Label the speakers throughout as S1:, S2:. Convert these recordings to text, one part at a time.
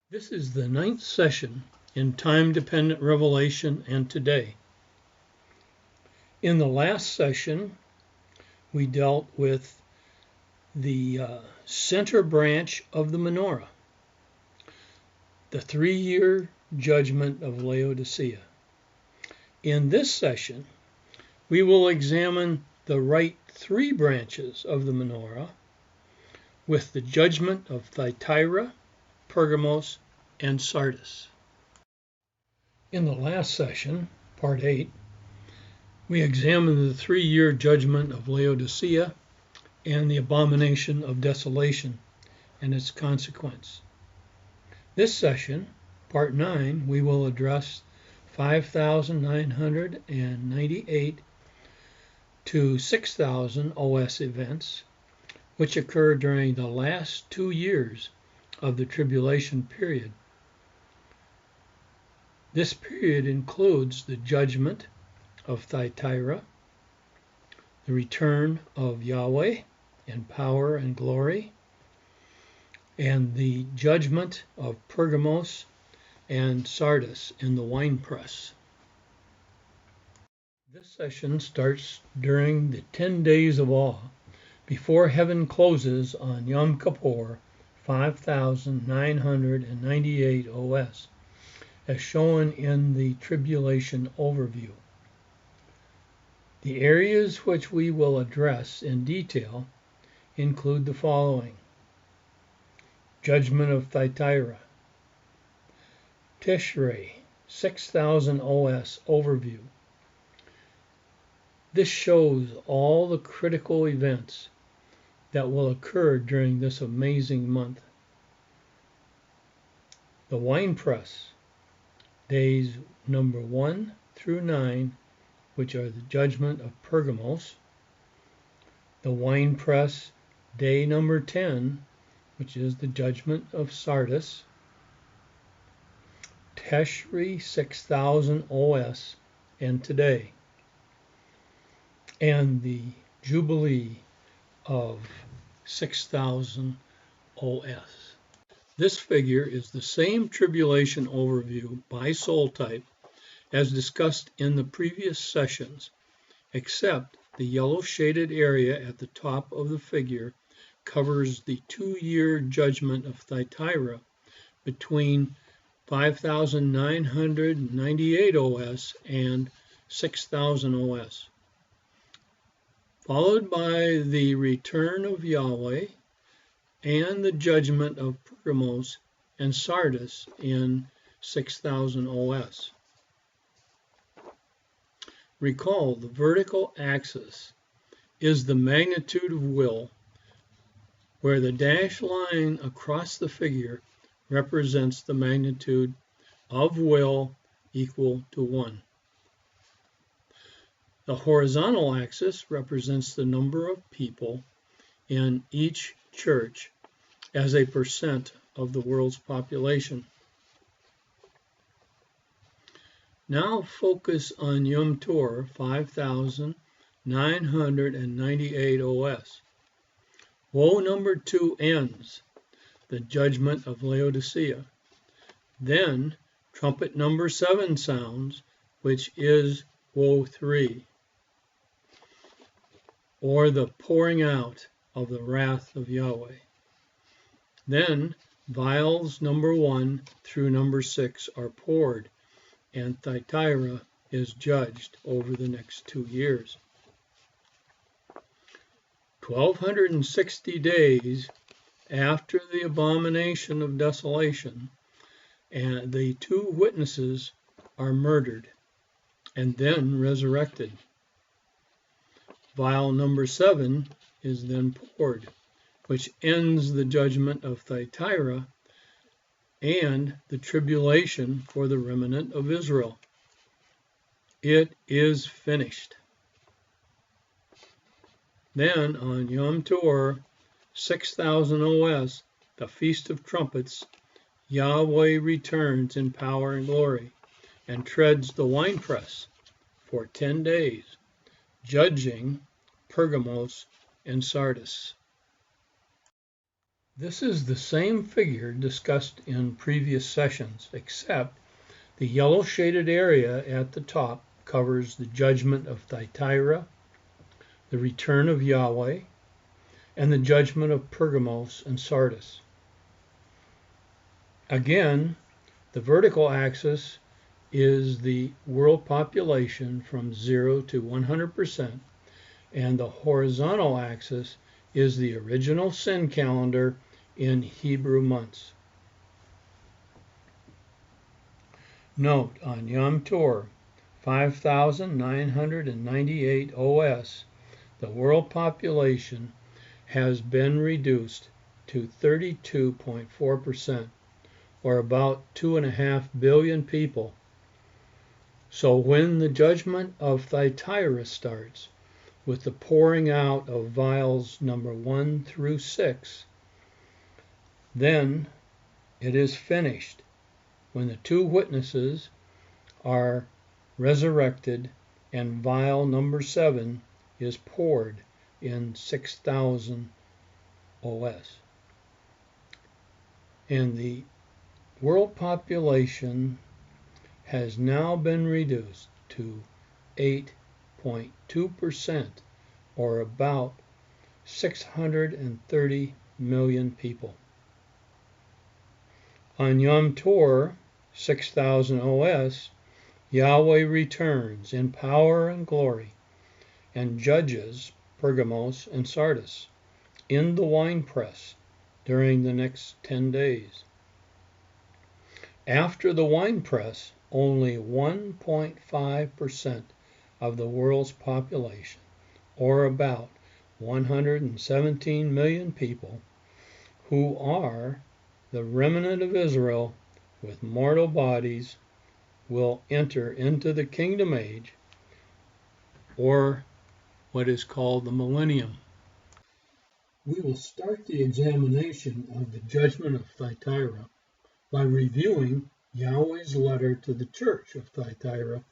S1: This is the 9th session in time-dependent revelation and today. In the last session, we dealt with the center branch of the menorah, the 3-year judgment of Laodicea. In this session, we will examine the right 3 branches of the menorah with the judgment of Thyatira, Pergamos, and Sardis. In the last session, part 8, we examined the 3-year judgment of Laodicea and the abomination of desolation and its consequence. This session, part 9, we will address 5,998 to 6,000 OS events, which occur during the last 2 years of the Tribulation Period. This period includes the judgment of Thyatira, the return of Yahweh in power and glory, and the judgment of Pergamos and Sardis in the winepress. This session starts during the 10 days of awe before heaven closes on Yom Kippur 5,998 OS, as shown in the Tribulation Overview. The areas which we will address in detail include the following: Judgment of Thyatira, Teshri 6,000 OS Overview. This shows all the critical events that will occur during this amazing month. The winepress, days number 1 through 9, which are the judgment of Pergamos. The winepress, day number 10, which is the judgment of Sardis. Teshri 6,000 OS and today. And the Jubilee of 6,000 OS. This figure is the same tribulation overview by soul type as discussed in the previous sessions, except the yellow shaded area at the top of the figure covers the 2-year judgment of Thyatira between 5,998 OS and 6,000 OS, followed by the return of Yahweh and the judgment of Pergamos and Sardis in 6,000 OS. Recall, the vertical axis is the magnitude of will, where the dashed line across the figure represents the magnitude of will equal to 1. The horizontal axis represents the number of people in each church as a percent of the world's population. Now focus on Yom Kippur 5,998 OS. Woe number 2 ends, the judgment of Laodicea. Then trumpet number 7 sounds, which is woe 3, or the pouring out of the wrath of Yahweh. Then vials number 1 through number 6 are poured, and Thyatira is judged over the next 2 years. 1,260 days after the abomination of desolation, and the 2 witnesses are murdered and then resurrected. Vial number 7 is then poured, which ends the judgment of Thyatira and the tribulation for the remnant of Israel. It is finished. Then on Yom Kippur 6,000 OS, the Feast of Trumpets, Yahweh returns in power and glory and treads the winepress for 10 days, judging Pergamos and Sardis. This is the same figure discussed in previous sessions, except the yellow shaded area at the top covers the judgment of Thyatira, the return of Yahweh, and the judgment of Pergamos and Sardis. Again, the vertical axis is the world population from 0 to 100%, and the horizontal axis is the original sin calendar in Hebrew months. Note, on Yom Tor, 5,998 OS, the world population has been reduced to 32.4%, or about 2.5 billion people. So when the judgment of Thyatira starts, with the pouring out of vials number 1 through 6, then it is finished when the two witnesses are resurrected and vial number 7 is poured in 6,000 OS. And the world population has now been reduced to 8.2%, or about 630 million people. On Yom Tor, 6,000 OS, Yahweh returns in power and glory and judges Pergamos and Sardis in the winepress during the next 10 days. After the winepress, only 1.5% of the world's population, or about 117 million people, who are the remnant of Israel with mortal bodies, will enter into the kingdom age, or what is called the millennium. We will start the examination of the judgment of Thyatira by reviewing Yahweh's letter to the church of Thyatira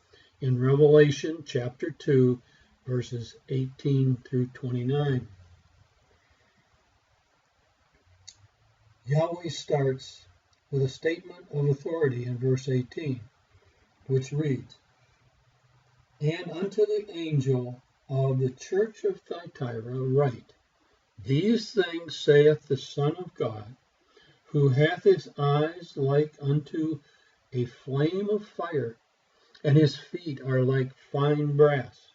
S1: in Revelation chapter 2, verses 18 through 29. Yahweh starts with a statement of authority in verse 18, which reads, "And unto the angel of the church of Thyatira write, These things saith the Son of God, who hath his eyes like unto a flame of fire, and his feet are like fine brass."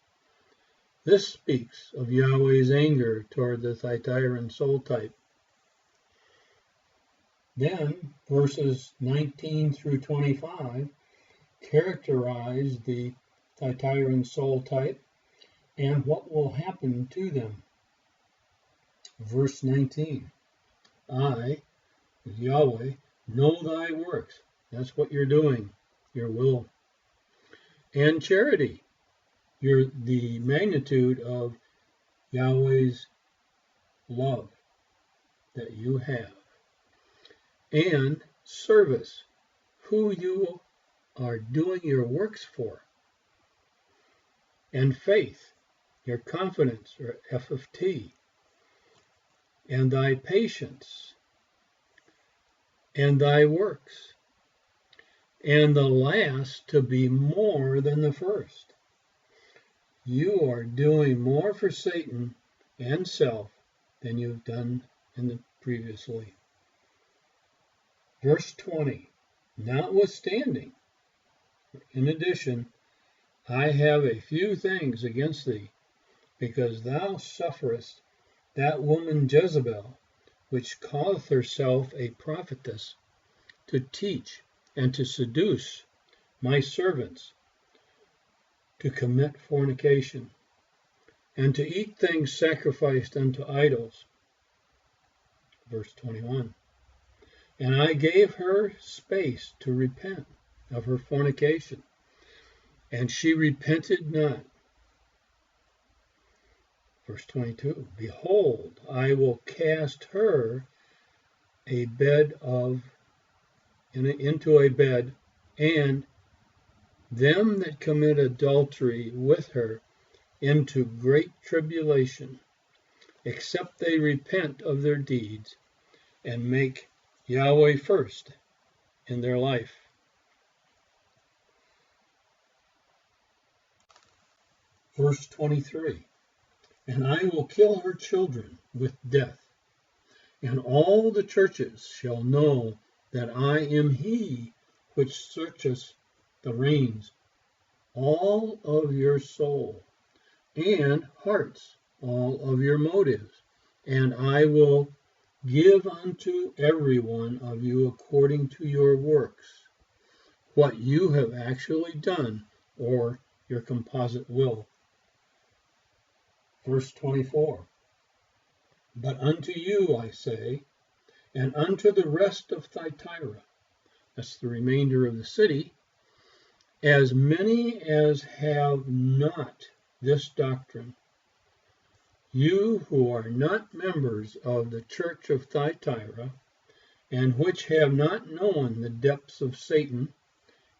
S1: This speaks of Yahweh's anger toward the Thyatiran soul type. Then verses 19 through 25 characterize the Thyatiran soul type and what will happen to them. Verse 19, "I, Yahweh, know thy works." That's what you're doing, your will. "And charity," the magnitude of Yahweh's love that you have. "And service," who you are doing your works for. "And faith," your confidence, or FFT. "And thy patience, and thy works, and the last to be more than the first." You are doing more for Satan and self than you've done previously. Verse 20, "Notwithstanding, in addition, I have a few things against thee, because thou sufferest that woman Jezebel, which calleth herself a prophetess, to teach and to seduce my servants to commit fornication, and to eat things sacrificed unto idols." Verse 21, "And I gave her space to repent of her fornication, and she repented not." Verse 22, "Behold, I will cast her into a bed, and them that commit adultery with her into great tribulation, except they repent of their deeds and make Yahweh first in their life. Verse 23, and I will kill her children with death, and all the churches shall know that I am he which searcheth the reins, all of your soul, and hearts, all of your motives, and I will give unto every one of you according to your works, what you have actually done, or your composite will. Verse 24, but unto you I say, and unto the rest of Thyatira, that's the remainder of the city, as many as have not this doctrine, you who are not members of the church of Thyatira, and which have not known the depths of Satan,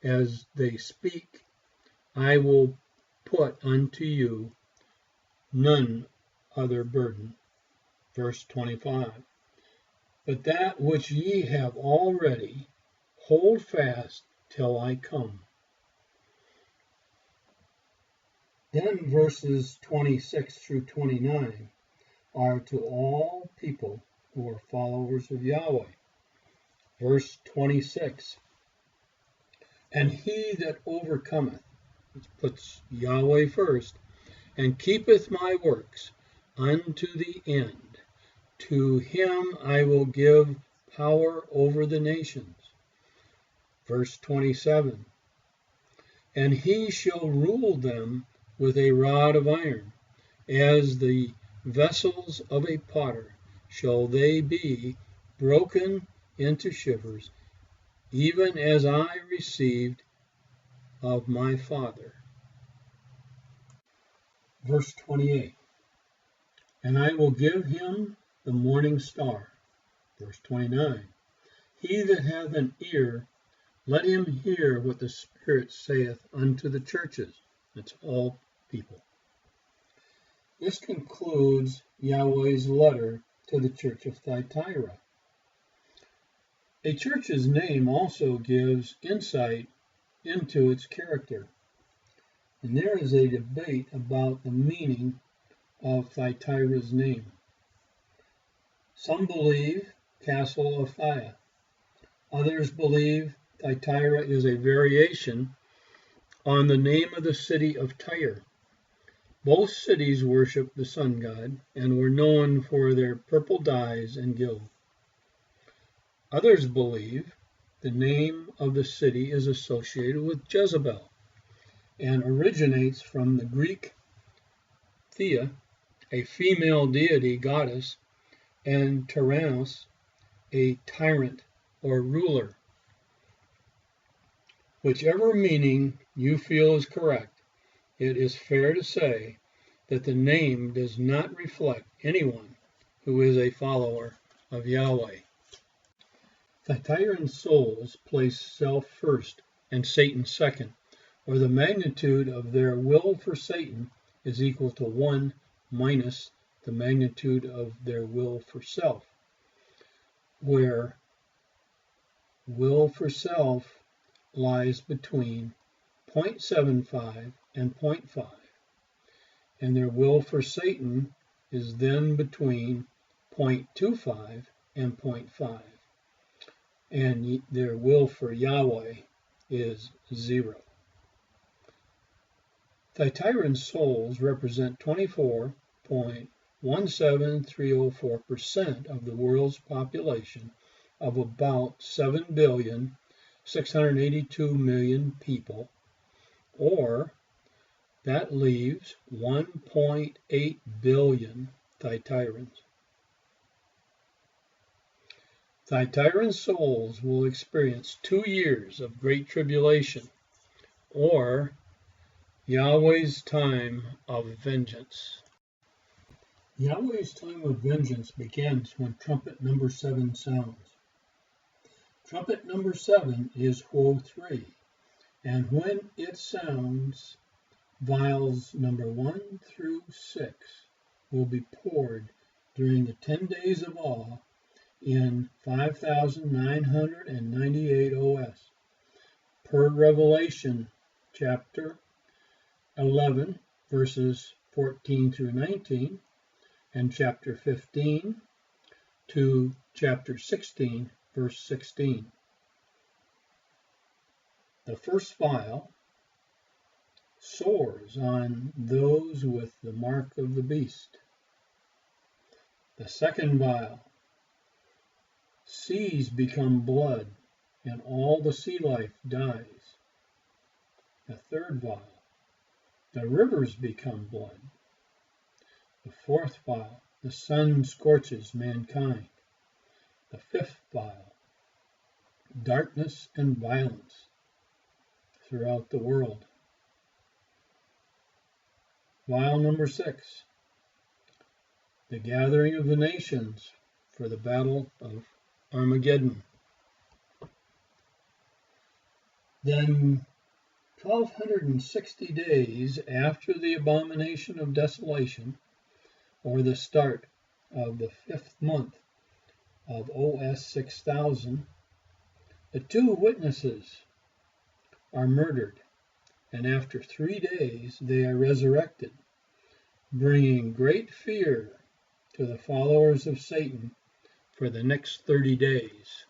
S1: as they speak, I will put unto you none other burden. Verse 25, but that which ye have already, hold fast till I come. Then verses 26 through 29 are to all people who are followers of Yahweh. Verse 26, and he that overcometh, which puts Yahweh first, and keepeth my works unto the end, to him I will give power over the nations. Verse 27, and he shall rule them with a rod of iron, as the vessels of a potter shall they be broken into shivers, even as I received of my Father. Verse 28, and I will give him the morning star. Verse 29, he that hath an ear, let him hear what the Spirit saith unto the churches. That's all people. This concludes Yahweh's letter to the church of Thyatira. A church's name also gives insight into its character, and there is a debate about the meaning of Thyatira's name. Some believe Castle of Thia. Others believe Thyatira is a variation on the name of the city of Tyre. Both cities worshiped the sun god and were known for their purple dyes and gil. Others believe the name of the city is associated with Jezebel and originates from the Greek Thea, a female deity goddess, and Tyrannos, a tyrant or ruler. Whichever meaning you feel is correct, it is fair to say that the name does not reflect anyone who is a follower of Yahweh. Thyatiran souls place self first and Satan second, or the magnitude of their will for Satan is equal to 1 minus the magnitude of their will for self, where will for self lies between 0.75 and 0.5, and their will for Satan is then between 0.25 and 0.5, and their will for Yahweh is 0. Thyatiran souls represent 24.17304% of the world's population of about 7,682,000,000 people, or that leaves 1.8 billion Thyatirans. Thyatiran souls will experience 2 years of great tribulation, or Yahweh's time of vengeance. Yahweh's time of vengeance begins when trumpet number 7 sounds. Trumpet number 7 is woe 3, and when it sounds, vials number 1 through 6 will be poured during the 10 days of awe in 5,998 OS, per Revelation chapter 11, verses 14 through 19, and chapter 15 to chapter 16, verse 16. The first vial soars on those with the mark of the beast. The second vial, seas become blood, and all the sea life dies. The third vial, the rivers become blood. The fourth vial, the sun scorches mankind. The fifth vial, darkness and violence throughout the world. Vial number 6, the gathering of the nations for the battle of Armageddon. Then 1,260 days after the abomination of desolation, or the start of the 5th month of OS 6000, the two witnesses are murdered, and after 3 days they are resurrected, bringing great fear to the followers of Satan for the next 30 days.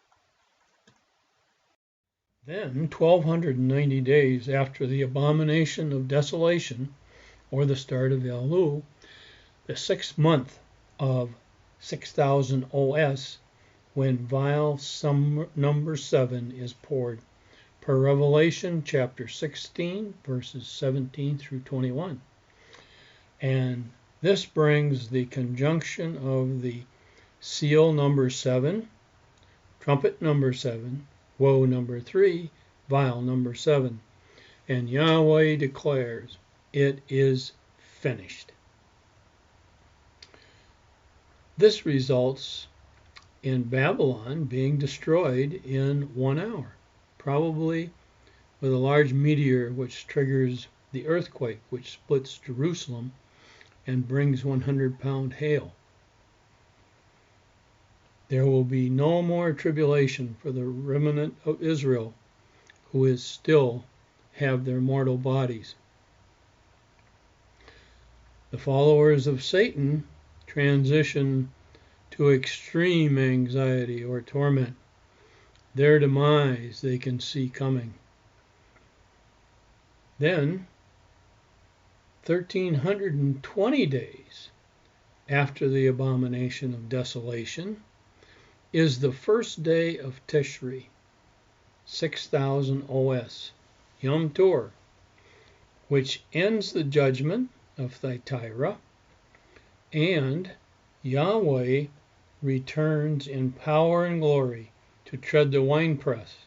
S1: Then 1,290 days after the abomination of desolation, or the start of Elul, the 6th month of 6000 OS, when vial number 7 is poured, per Revelation chapter 16, verses 17 through 21. And this brings the conjunction of the seal number 7, trumpet number 7, woe number 3, vial number 7. And Yahweh declares, it is finished. This results in Babylon being destroyed in 1 hour, probably with a large meteor which triggers the earthquake which splits Jerusalem and brings 100-pound hail. There will be no more tribulation for the remnant of Israel, who is still have their mortal bodies. The followers of Satan transition to extreme anxiety or torment. Their demise they can see coming. Then, 1,320 days after the abomination of desolation, is the first day of Teshri, 6000 OS, Yom Tor, which ends the judgment of Thyatira, and Yahweh returns in power and glory to tread the winepress,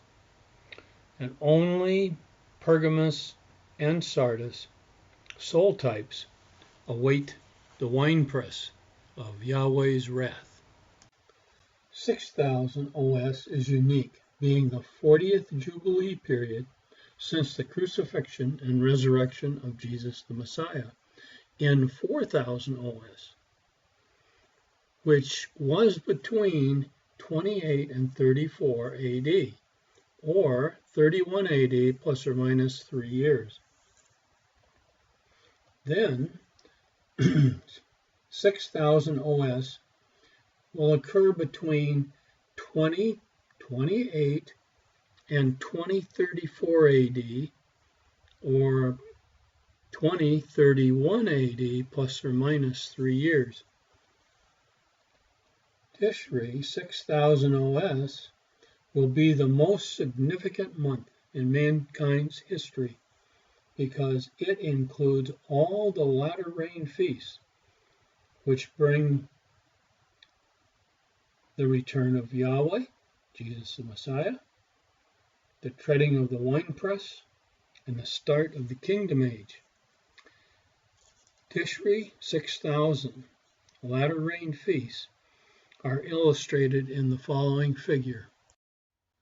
S1: and only Pergamos and Sardis, soul types, await the winepress of Yahweh's wrath. 6000 OS is unique, being the 40th Jubilee period since the crucifixion and resurrection of Jesus the Messiah in 4000 OS, which was between 28 and 34 AD, or 31 AD plus or minus 3 years. Then 6000 OS will occur between 2028 and 2034 AD, or 2031 AD plus or minus 3 years. Teshri 6000 OS will be the most significant month in mankind's history because it includes all the latter rain feasts, which bring the return of Yahweh, Jesus the Messiah, the treading of the winepress, and the start of the kingdom age. Teshri 6000 latter rain feasts are illustrated in the following figure.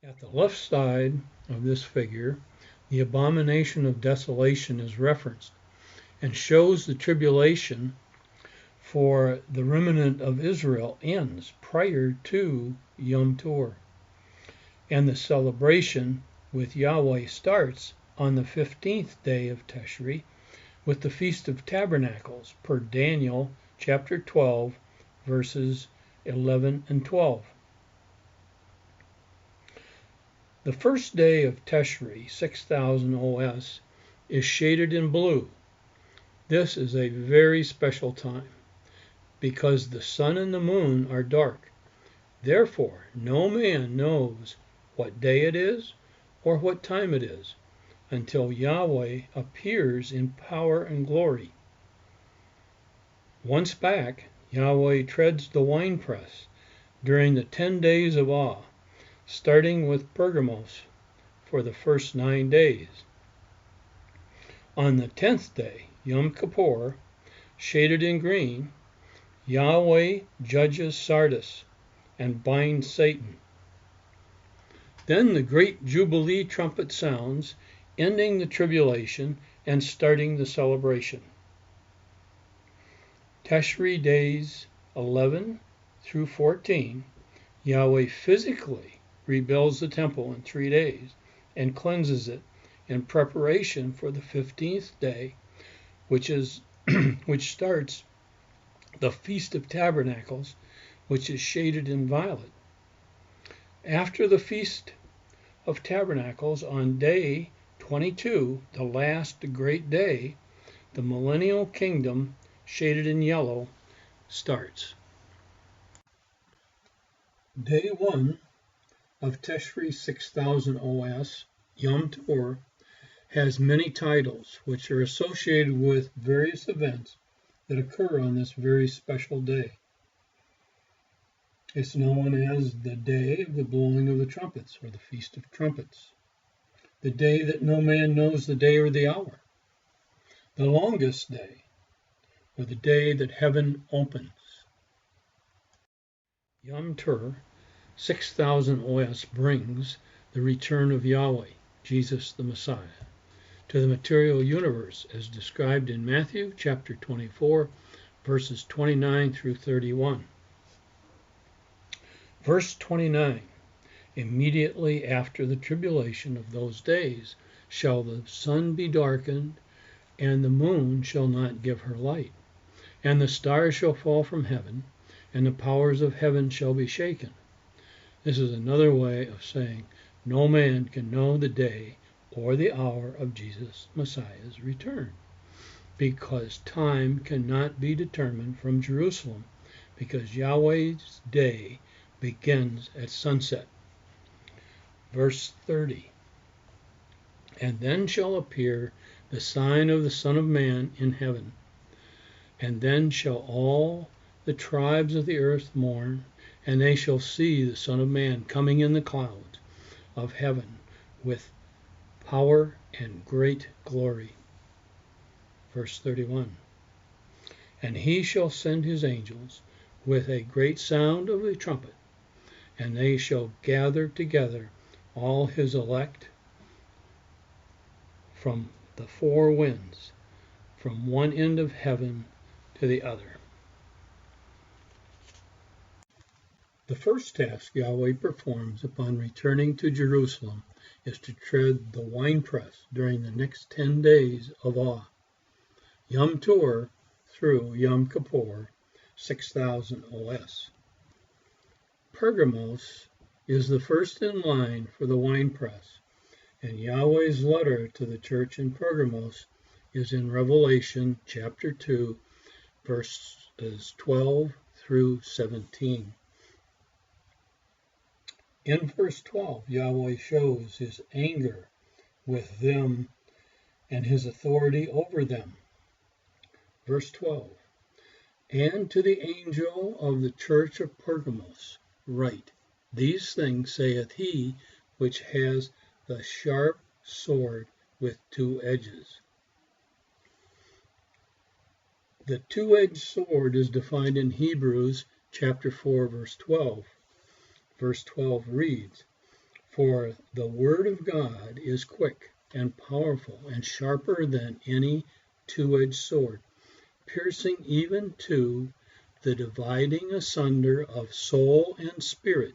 S1: At the left side of this figure, the abomination of desolation is referenced and shows the tribulation for the remnant of Israel ends prior to Yom Teruah, and the celebration with Yahweh starts on the 15th day of Teshri with the Feast of Tabernacles, per Daniel chapter 12, verses 11 and 12. The first day of Teshri, 6000 OS, is shaded in blue. This is a very special time, because the sun and the moon are dark. Therefore, no man knows what day it is or what time it is until Yahweh appears in power and glory. Once back, Yahweh treads the winepress during the 10 days of awe, starting with Pergamos for the first 9 days. On the 10th day, Yom Kippur, shaded in green, Yahweh judges Sardis and binds Satan. Then the great Jubilee trumpet sounds, ending the tribulation and starting the celebration. Teshri Days 11 through 14, Yahweh physically rebuilds the temple in 3 days and cleanses it in preparation for the 15th day, which starts the Feast of Tabernacles, which is shaded in violet. After the Feast of Tabernacles, on day 22, the last great day, the millennial kingdom, shaded in yellow, starts. Day 1 of Teshri 6000 OS, Yom Teruah, has many titles which are associated with various events that occur on this very special day. It's known as the day of the blowing of the trumpets, or the Feast of Trumpets, the day that no man knows the day or the hour, the longest day, or the day that heaven opens. Yom Teruah 6000 OS brings the return of Yahweh, Jesus the Messiah, to the material universe as described in Matthew chapter 24, verses 29 through 31. Verse 29, immediately after the tribulation of those days shall the sun be darkened, and the moon shall not give her light, and the stars shall fall from heaven, and the powers of heaven shall be shaken. This is another way of saying no man can know the day or the hour of Jesus Messiah's return, because time cannot be determined from Jerusalem, because Yahweh's day begins at sunset. Verse 30, and then shall appear the sign of the Son of Man in heaven, and then shall all the tribes of the earth mourn, and they shall see the Son of Man coming in the clouds of heaven with power and great glory. Verse 31, and he shall send his angels with a great sound of a trumpet, and they shall gather together all his elect from the 4 winds, from one end of heaven to the other. The first task Yahweh performs upon returning to Jerusalem is to tread the winepress during the next 10 days of awe, Yom Teruah through Yom Kippur, 6000 OS. Pergamos is the first in line for the winepress, and Yahweh's letter to the church in Pergamos is in Revelation chapter 2, verses 12 through 17. In verse 12, Yahweh shows his anger with them and his authority over them. Verse 12, and to the angel of the church of Pergamos write, these things saith he which has the sharp sword with 2 edges. The 2-edged sword is defined in Hebrews chapter 4, verse 12. Verse 12 reads, for the word of God is quick and powerful and sharper than any 2-edged sword, piercing even to the dividing asunder of soul and spirit.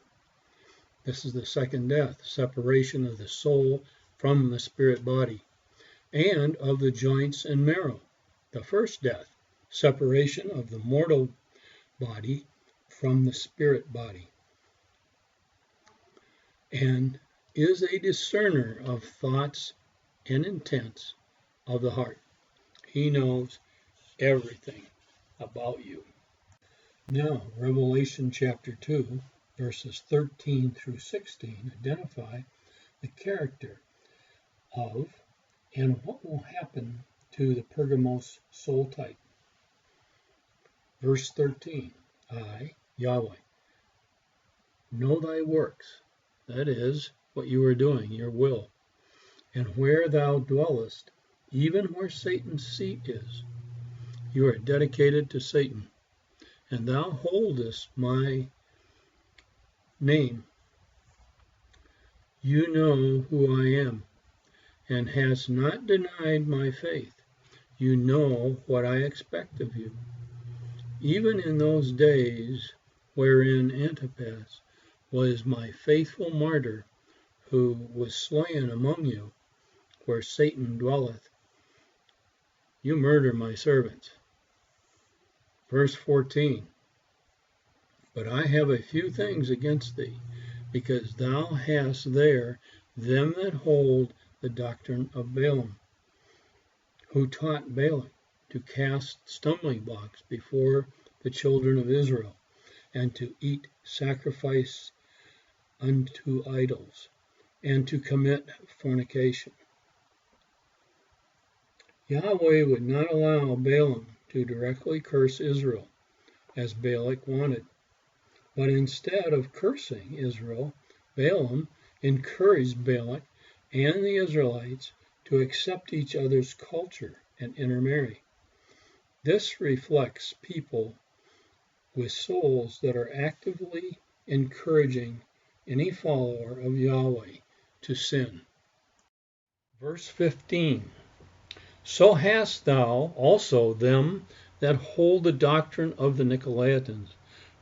S1: This is the second death, separation of the soul from the spirit body, and of the joints and marrow. The first death, separation of the mortal body from the spirit body, and is a discerner of thoughts and intents of the heart. He knows everything about you. Now, Revelation chapter 2, verses 13 through 16 identify the character of and what will happen to the Pergamos soul type. Verse 13, I, Yahweh, know thy works, that is, what you are doing, your will, and where thou dwellest, even where Satan's seat is. You are dedicated to Satan, and thou holdest my name. You know who I am, and hast not denied my faith. You know what I expect of you. Even in those days wherein Antipas was my faithful martyr, who was slain among you, where Satan dwelleth, you murder my servants. Verse 14, but I have a few things against thee, because thou hast there them that hold the doctrine of Balaam, who taught Balak to cast stumbling blocks before the children of Israel, and to eat sacrifice unto idols, and to commit fornication. Yahweh would not allow Balaam to directly curse Israel, as Balak wanted, but instead of cursing Israel, Balaam encouraged Balak and the Israelites to accept each other's culture and intermarry. This reflects people with souls that are actively encouraging any follower of Yahweh to sin. Verse 15, so hast thou also them that hold the doctrine of the Nicolaitans,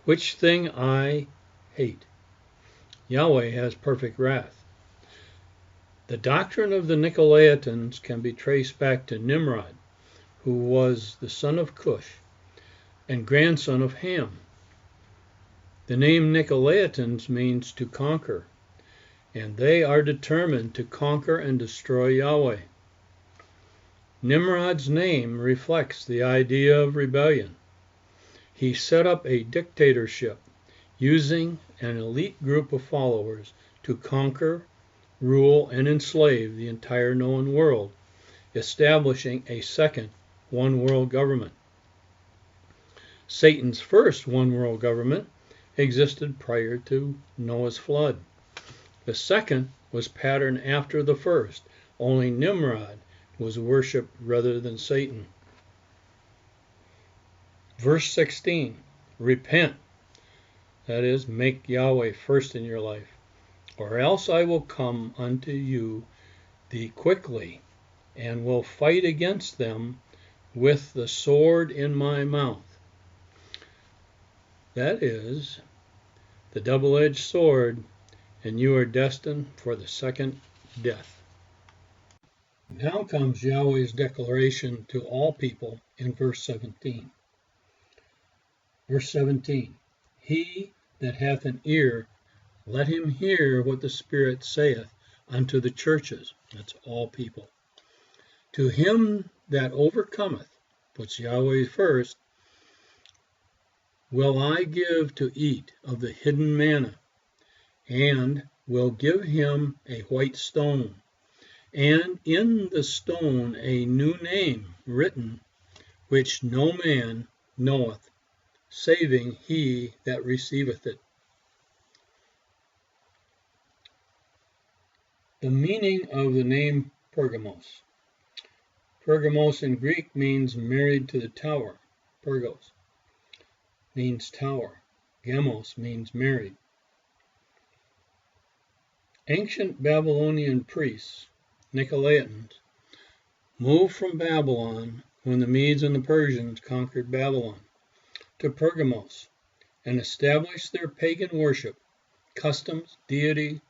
S1: which thing I hate. Yahweh has perfect wrath. The doctrine of the Nicolaitans can be traced back to Nimrod, who was the son of Cush and grandson of Ham. The name Nicolaitans means to conquer, and they are determined to conquer and destroy Yahweh. Nimrod's name reflects the idea of rebellion. He set up a dictatorship using an elite group of followers to conquer, rule, and enslave the entire known world, establishing a second one-world government. Satan's first one-world government existed prior to Noah's flood. The second was patterned after the first, only Nimrod was worshipped rather than Satan. Verse 16, repent, that is, make Yahweh first in your life, or else I will come unto you thee quickly, and will fight against them with the sword in my mouth. That is, the double-edged sword, and you are destined for the second death. Now comes Yahweh's declaration to all people in verse 17. Verse 17, he that hath an ear, let him hear what the Spirit saith unto the churches. That's all people. To him that overcometh, puts Yahweh first, will I give to eat of the hidden manna, and will give him a white stone, and in the stone a new name written, which no man knoweth, saving he that receiveth it. The meaning of the name Pergamos. Pergamos in Greek means married to the tower. Pergos means tower. Gamos means married. Ancient Babylonian priests, Nicolaitans, moved from Babylon when the Medes and the Persians conquered Babylon, to Pergamos and established their pagan worship, customs, deity,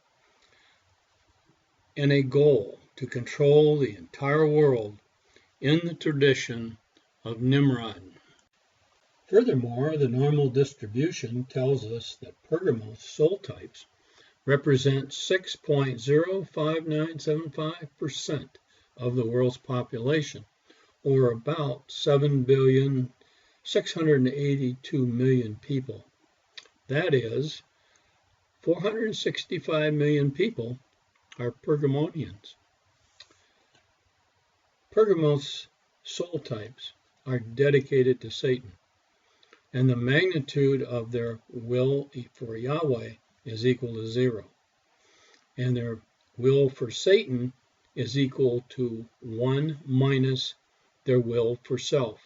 S1: and a goal to control the entire world in the tradition of Nimrod. Furthermore, the normal distribution tells us that Pergamos soul types represent 6.05975% of the world's population, or about 7,682,000,000 people. That is, 465 million people are Pergamonians. Pergamos soul types are dedicated to Satan, and the magnitude of their will for Yahweh is equal to 0, and their will for Satan is equal to 1 minus their will for self,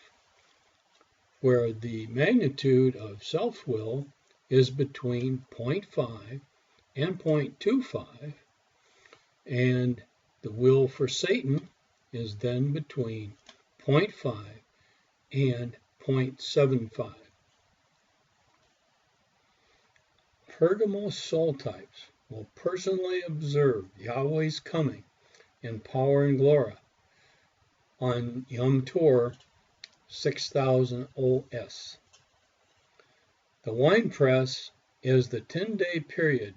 S1: where the magnitude of self-will is between 0.5 and 0.25, and the will for Satan is then between 0.5 and 0.75. Pergamos soul types will personally observe Yahweh's coming in power and glory on Yom Tor 6000 OS. The winepress is the 10-day period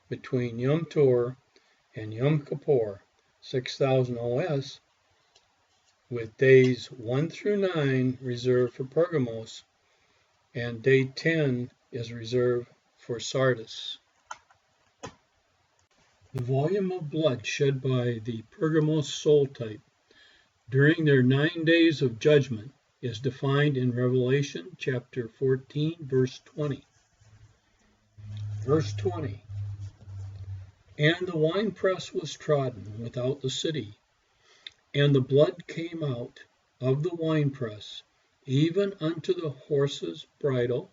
S1: between Yom Tor and Yom Kippur 6000 OS, with days 1 through 9 reserved for Pergamos, and day 10 is reserved for Sardis. The volume of blood shed by the Pergamos soul type during their 9 days of judgment is defined in Revelation chapter 14, verse 20. Verse 20, "And the winepress was trodden without the city, and the blood came out of the winepress, even unto the horse's bridle,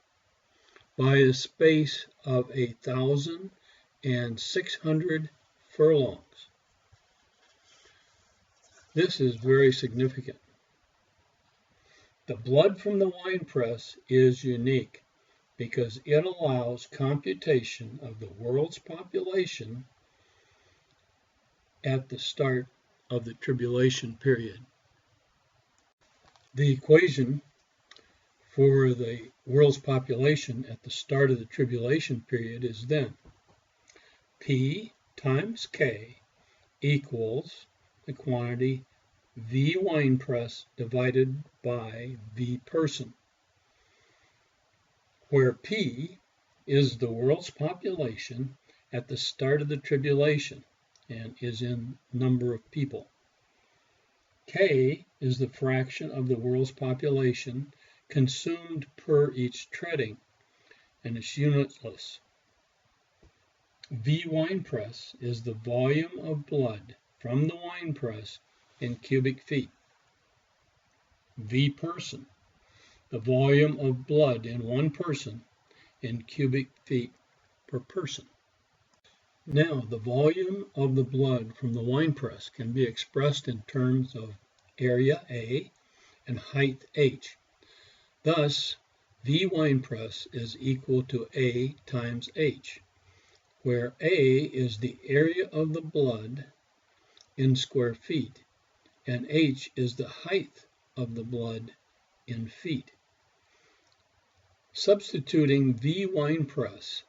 S1: by the space of 1,600 furlongs." This is very significant. The blood from the winepress is unique because it allows computation of the world's population at the start of the tribulation period. The equation for the world's population at the start of the tribulation period is then P times K equals the quantity V winepress divided by V person, where P is the world's population at the start of the tribulation and is in number of people. K is the fraction of the world's population consumed per each treading, and it's unitless. V winepress is the volume of blood from the winepress in cubic feet. V person, the volume of blood in one person in cubic feet per person. Now, the volume of the blood from the winepress can be expressed in terms of area A and height H. Thus, V winepress is equal to A times H, where A is the area of the blood in square feet, and H is the height of the blood in feet. Substituting V winepress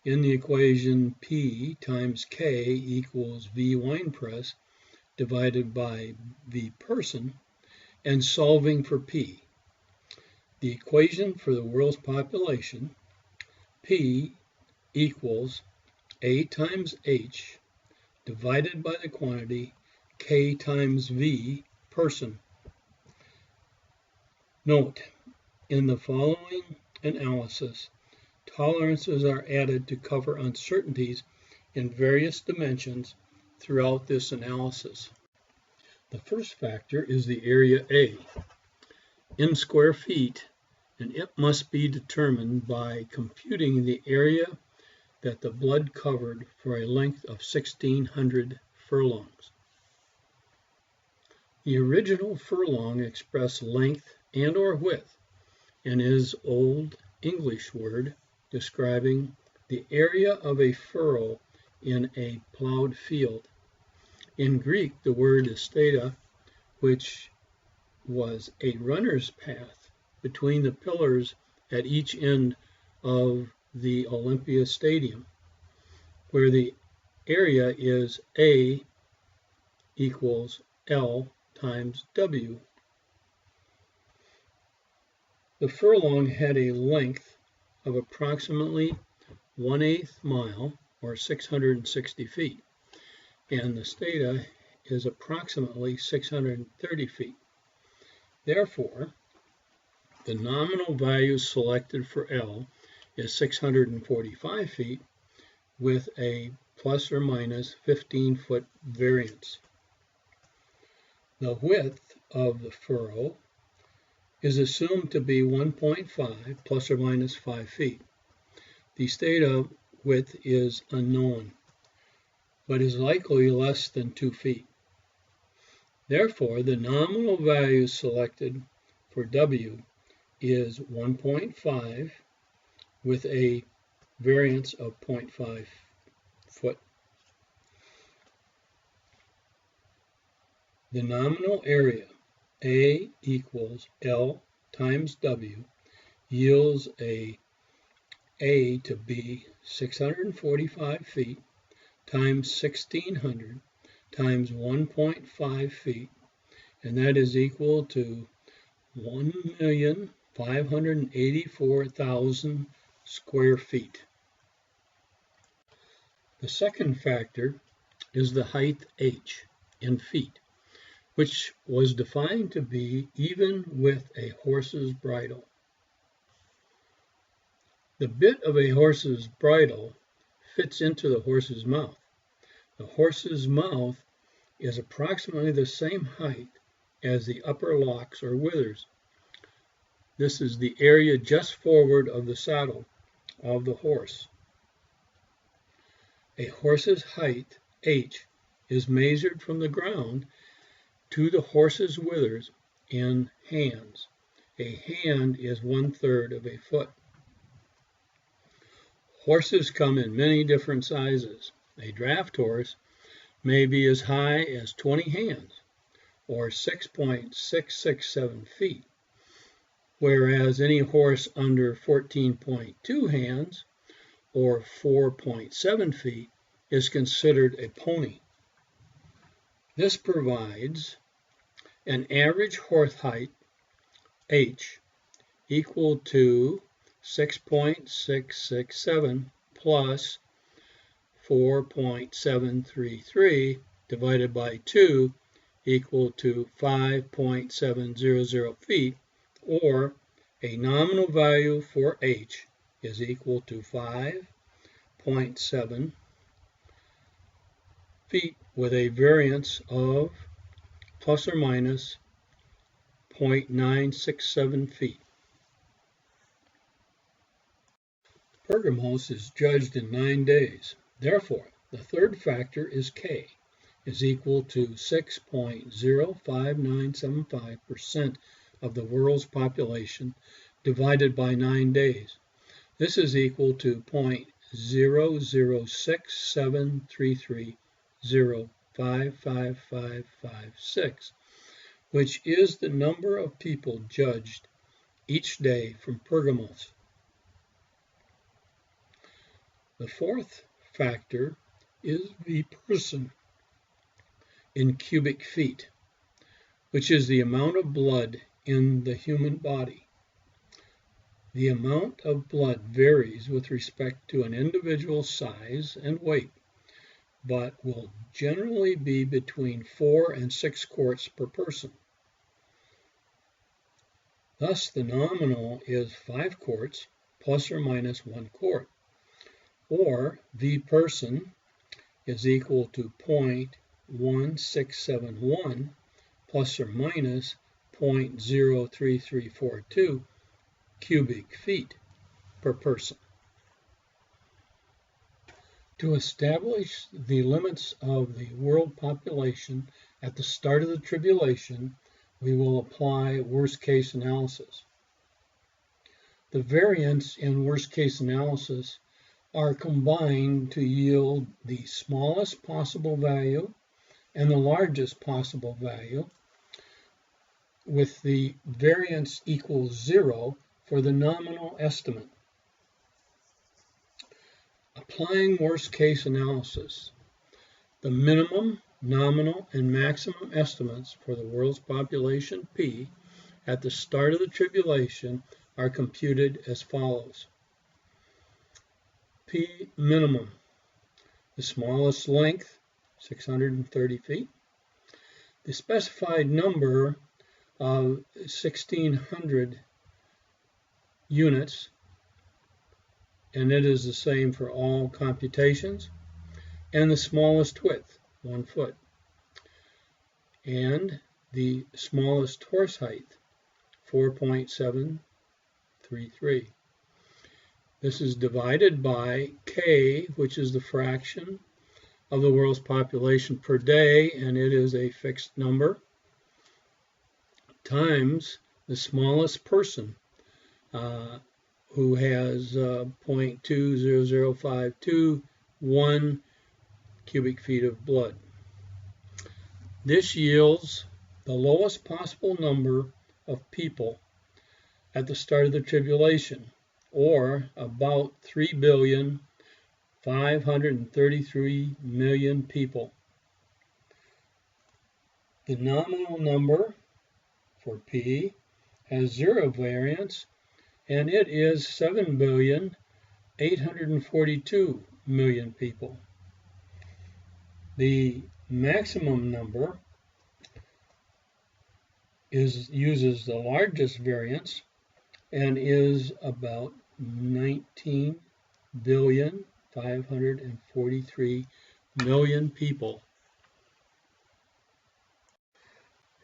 S1: in the equation P times K equals V winepress divided by V person, and solving for P. The equation for the world's population, P equals A times H divided by the quantity K times V person. Note, in the following analysis, tolerances are added to cover uncertainties in various dimensions throughout this analysis. The first factor is the area A in square feet, and it must be determined by computing the area that the blood covered for a length of 1,600 furlongs. The original furlong expressed length and or width and is Old English word describing the area of a furrow in a plowed field. In Greek, the word is stata, which was a runner's path between the pillars at each end of the Olympia Stadium, where the area is A equals L times W. The furlong had a length of approximately 1/8 mile, or 660 feet, and the stata is approximately 630 feet. Therefore, the nominal value selected for L is 645 feet with a plus or minus 15-foot variance. The width of the furrow is assumed to be 1.5 plus or minus 5 feet. The stata width is unknown, but is likely less than 2 feet. Therefore, the nominal value selected for W is 1.5 with a variance of 0.5 foot. The nominal area, A equals L times W, yields A to be 645 feet times 1600 times 1.5 feet, and that is equal to 1,584,000 square feet. The second factor is the height h in feet, which was defined to be even with a horse's bridle. The bit of a horse's bridle fits into the horse's mouth. The horse's mouth is approximately the same height as the upper locks or withers. This is the area just forward of the saddle of the horse. A horse's height, h, is measured from the ground to the horse's withers in hands. A hand is 1/3 of a foot. Horses come in many different sizes. A draft horse may be as high as 20 hands, or 6.667 feet, whereas any horse under 14.2 hands, or 4.7 feet, is considered a pony. This provides an average horse height, h, equal to 6.667 plus 4.733 divided by 2 equal to 5.700 feet, or a nominal value for h is equal to 5.7 feet with a variance of plus or minus 0.967 feet. Pergamos is judged in 9 days. Therefore, the third factor is K, is equal to 6.05975% of the world's population divided by 9 days. This is equal to 0.06733055556, which is the number of people judged each day from Pergamos. The fourth factor is the person in cubic feet, which is the amount of blood in the human body. The amount of blood varies with respect to an individual's size and weight, but will generally be between 4 and 6 quarts per person. Thus, the nominal is 5 quarts plus or minus 1 quart, or V person is equal to 0.1671 plus or minus 0.03342 cubic feet per person. To establish the limits of the world population at the start of the tribulation, we will apply worst-case analysis. The variance in worst-case analysis are combined to yield the smallest possible value and the largest possible value, with the variance equals 0 for the nominal estimate. Applying worst-case analysis, the minimum, nominal, and maximum estimates for the world's population, P, at the start of the tribulation are computed as follows. P minimum, the smallest length, 630 feet. The specified number of 1,600 units, and it is the same for all computations, and the smallest width, 1 foot, and the smallest horse height, 4.733. This is divided by K, which is the fraction of the world's population per day, and it is a fixed number, times the smallest person, who has 0.20052 cubic feet of blood. This yields the lowest possible number of people at the start of the tribulation, or about 3,533,000,000 people. The nominal number for P has 0 variance, and it is 7,842,000,000 people. The maximum number uses the largest variance and is about 19,543,000,000 people.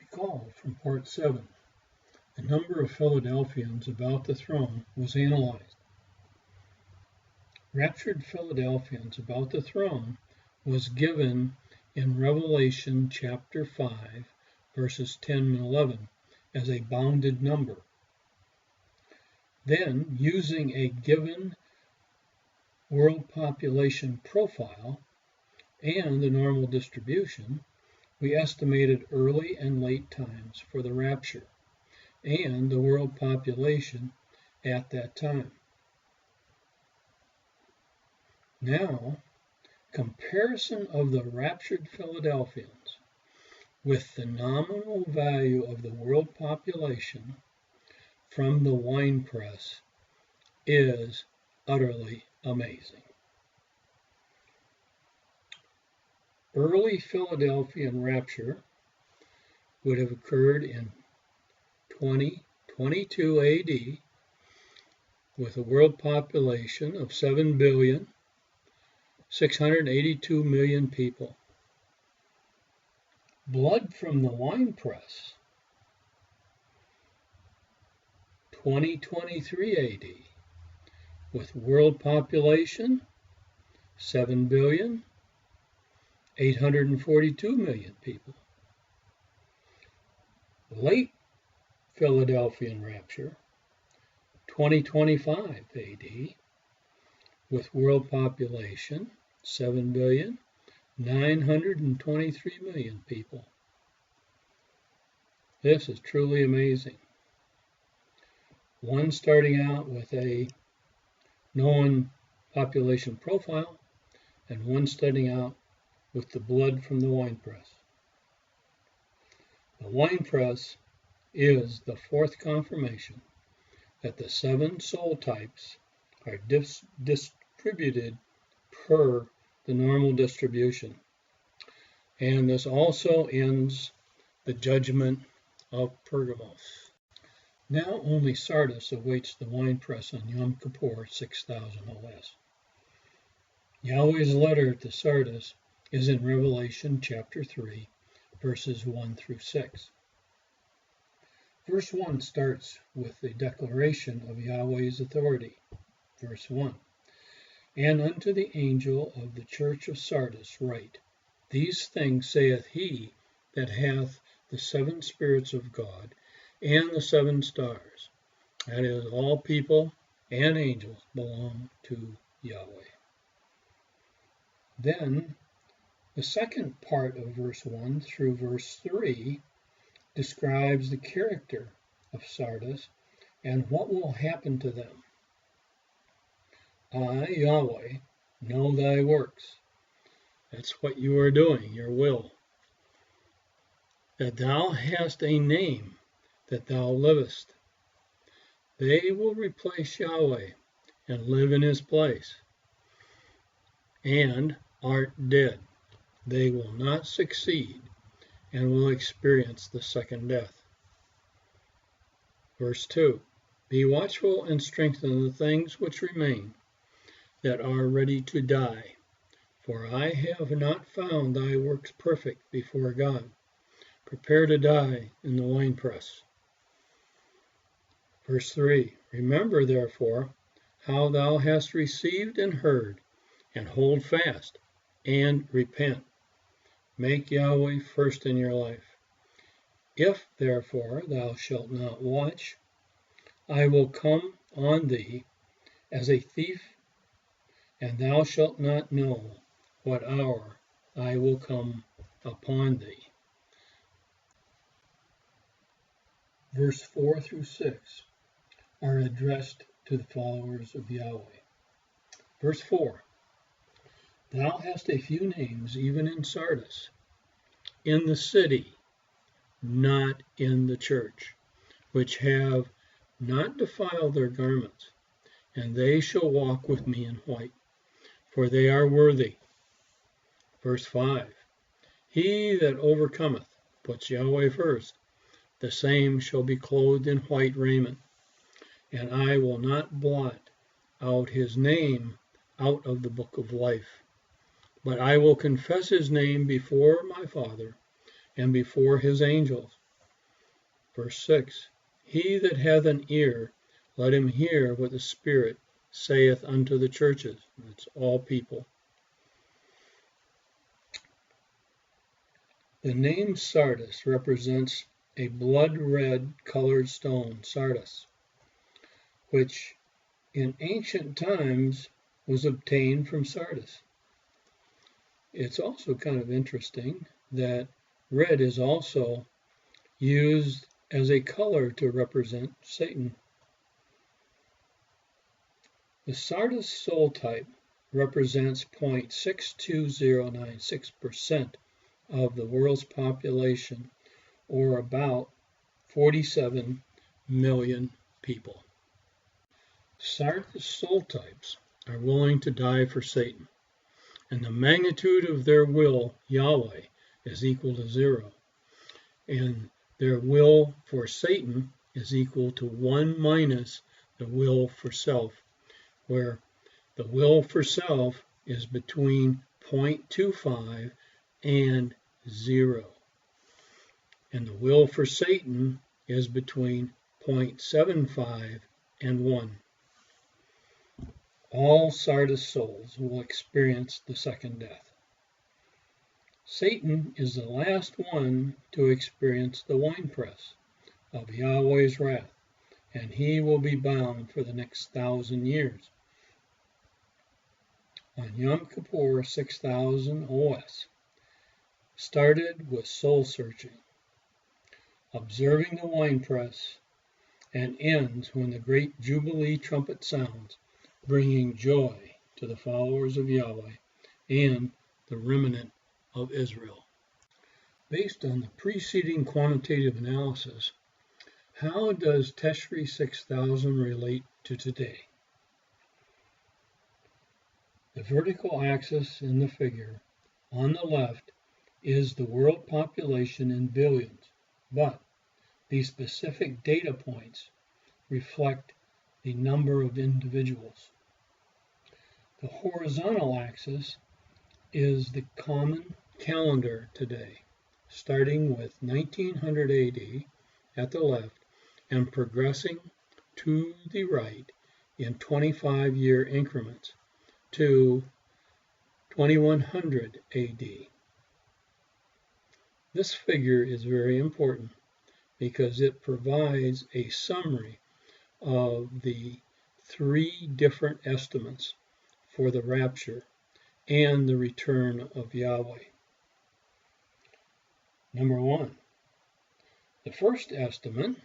S1: Recall from Part 7, the number of Philadelphians about the throne was analyzed. Raptured Philadelphians about the throne was given in Revelation chapter 5, verses 10 and 11, as a bounded number. Then, using a given world population profile and the normal distribution, we estimated early and late times for the rapture and the world population at that time. Now, comparison of the raptured Philadelphians with the nominal value of the world population from the winepress is utterly amazing. Early Philadelphian rapture would have occurred in 2022 AD with a world population of 7,682,000,000 people. Blood from the winepress, 2023 AD, with world population 7,842,000,000 people. Late Philadelphian rapture, 2025 AD, with world population 7,923,000,000 people. This is truly amazing. One starting out with a known population profile, and one starting out with the blood from the winepress. The winepress is the fourth confirmation that the 7 soul types are distributed per the normal distribution. And this also ends the judgment of Pergamos. Now only Sardis awaits the winepress on Yom Kippur 6000 OS. Yahweh's letter to Sardis is in Revelation chapter 3, verses 1 through 6. Verse 1 starts with the declaration of Yahweh's authority. Verse 1, And unto the angel of the church of Sardis write, These things saith he that hath the 7 spirits of God, and the 7 stars. That is, all people and angels belong to Yahweh. Then, the second part of verse 1 through verse 3 describes the character of Sardis and what will happen to them. I, Yahweh, know thy works. That's what you are doing, your will. That thou hast a name, that thou livest. They will replace Yahweh and live in his place, and art dead. They will not succeed and will experience the second death. Verse 2, Be watchful and strengthen the things which remain, that are ready to die. For I have not found thy works perfect before God. Prepare to die in the winepress. Verse 3, Remember therefore how thou hast received and heard, and hold fast, and repent. Make Yahweh first in your life. If therefore thou shalt not watch, I will come on thee as a thief, and thou shalt not know what hour I will come upon thee. Verse 4 through 6 are addressed to the followers of Yahweh. Verse 4, Thou hast a few names even in Sardis, in the city, not in the church, which have not defiled their garments, and they shall walk with me in white, for they are worthy. Verse 5, He that overcometh puts Yahweh first, the same shall be clothed in white raiment, and I will not blot out his name out of the book of life, but I will confess his name before my Father and before his angels. Verse 6, He that hath an ear, let him hear what the Spirit saith unto the churches. That's all people. The name Sardis represents a blood-red colored stone, Sardis, which in ancient times was obtained from Sardis. It's also kind of interesting that red is also used as a color to represent Satan. The Sardis soul type represents 0.62096% of the world's population, or about 47 million people. Sardis soul types are willing to die for Satan, and the magnitude of their will, Yahweh, is equal to 0, and their will for Satan is equal to 1 minus the will for self, where the will for self is between 0.25 and 0, and the will for Satan is between 0.75 and 1. All Sardis souls will experience the second death. Satan is the last one to experience the winepress of Yahweh's wrath, and he will be bound for the next 1,000 years. On Yom Kippur 6000 OS started with soul searching, observing the winepress, and ends when the great Jubilee trumpet sounds, bringing joy to the followers of Yahweh and the remnant of Israel. Based on the preceding quantitative analysis, how does Teshri 6000 relate to today? The vertical axis in the figure on the left is the world population in billions, but these specific data points reflect the number of individuals. The horizontal axis is the common calendar today, starting with 1900 AD at the left and progressing to the right in 25-year increments to 2100 AD. This figure is very important because it provides a summary of the three different estimates for the rapture and the return of Yahweh. Number one, the first estimate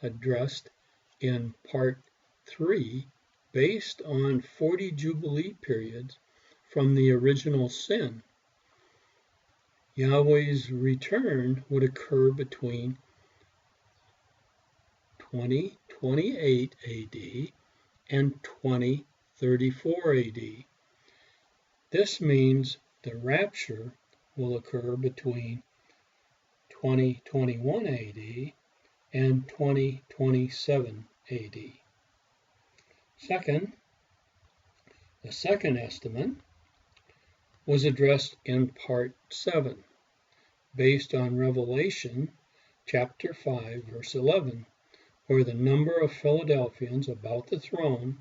S1: addressed in part 3 based on 40 Jubilee periods from the original sin. Yahweh's return would occur between 2028 AD and 2034 AD. This means the rapture will occur between 2021 AD and 2027 AD. Second, the second estimate was addressed in part 7, based on Revelation chapter 5, verse 11, where the number of Philadelphians about the throne,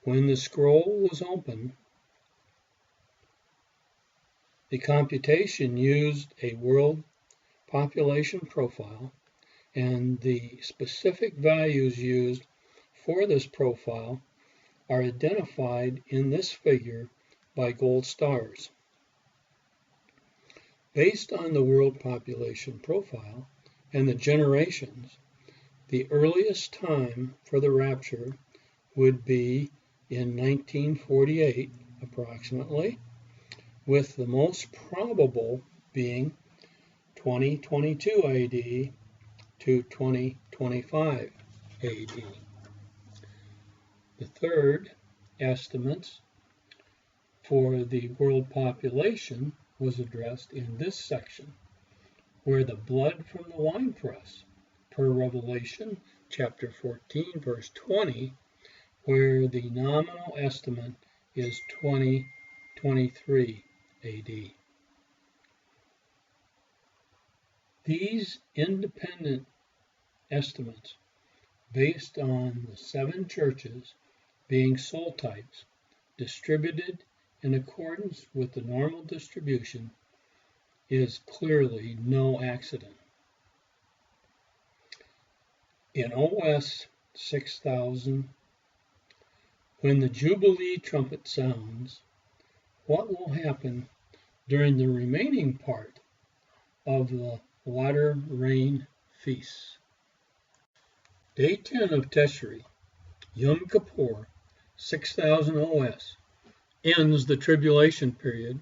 S1: when the scroll was opened, the computation used a world population profile, and the specific values used for this profile are identified in this figure by gold stars. Based on the world population profile and the generations, the earliest time for the rapture would be in 1948 approximately, with the most probable being 2022 AD to 2025 AD. The third estimates for the world population was addressed in this section, where the blood from the winepress, per Revelation chapter 14, verse 20, where the nominal estimate is 2023 AD. These independent estimates, based on the 7 churches being soul types, distributed in accordance with the normal distribution, is clearly no accident. In OS 6000, when the Jubilee trumpet sounds, what will happen during the remaining part of the latter rain feasts? Day 10 of Teshri, Yom Kippur, 6000 OS, ends the tribulation period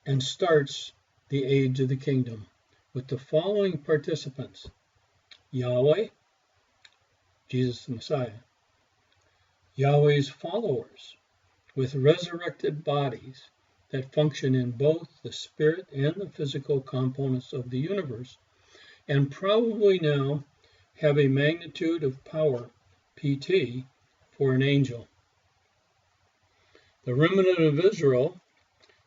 S1: and starts the age of the kingdom with the following participants: Yahweh, Jesus the Messiah, Yahweh's followers with resurrected bodies that function in both the spirit and the physical components of the universe, and probably now have a magnitude of power, PT, for an angel. The remnant of Israel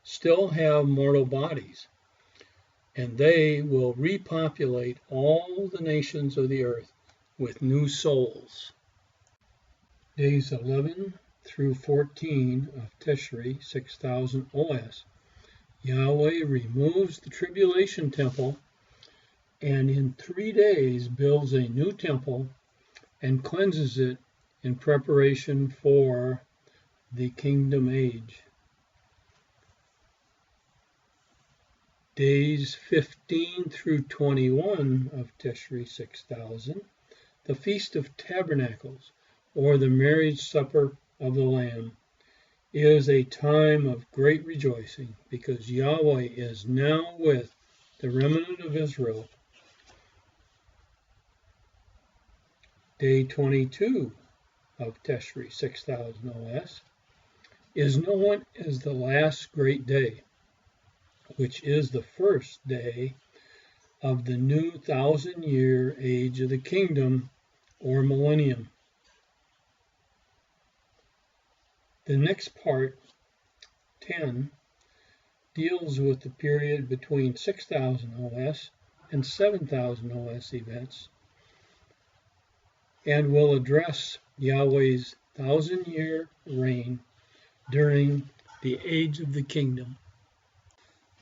S1: still have mortal bodies, and they will repopulate all the nations of the earth with new souls. Days 11 through 14 of Teshri 6000 OS, Yahweh removes the tribulation temple and in 3 days builds a new temple and cleanses it in preparation for the kingdom age. Days 15 through 21 of Teshri 6000, the Feast of Tabernacles, or the marriage supper of the Lamb, is a time of great rejoicing, because Yahweh is now with the remnant of Israel. Day 22 of Teshri 6000 OS is known as the last great day, which is the first day of the new 1,000-year age of the kingdom, or millennium. The next part, 10, deals with the period between 6000 OS and 7000 OS events, and will address Yahweh's 1,000-year reign during the age of the kingdom.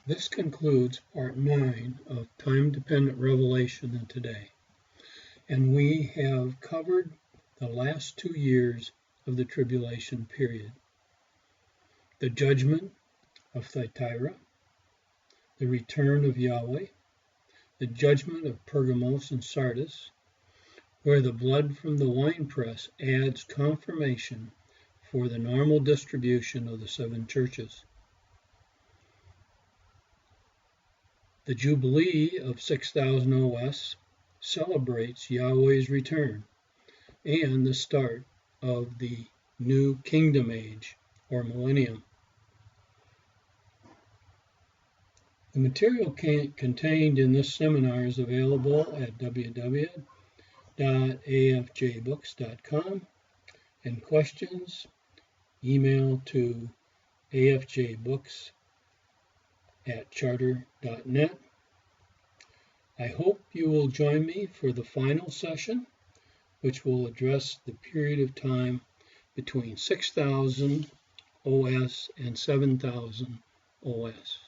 S1: This concludes part 9 of time-dependent revelation in today, and we have covered the last 2 years of the Tribulation Period. The judgment of Thyatira, the return of Yahweh, the judgment of Pergamos and Sardis, where the blood from the winepress adds confirmation for the normal distribution of the 7 churches. The Jubilee of 6000 OS celebrates Yahweh's return and the start of the New Kingdom Age, or Millennium. The material contained in this seminar is available at www.afjbooks.com, and questions, email to afjbooks@charter.net. I hope you will join me for the final session, which will address the period of time between 6000 OS and 7000 OS.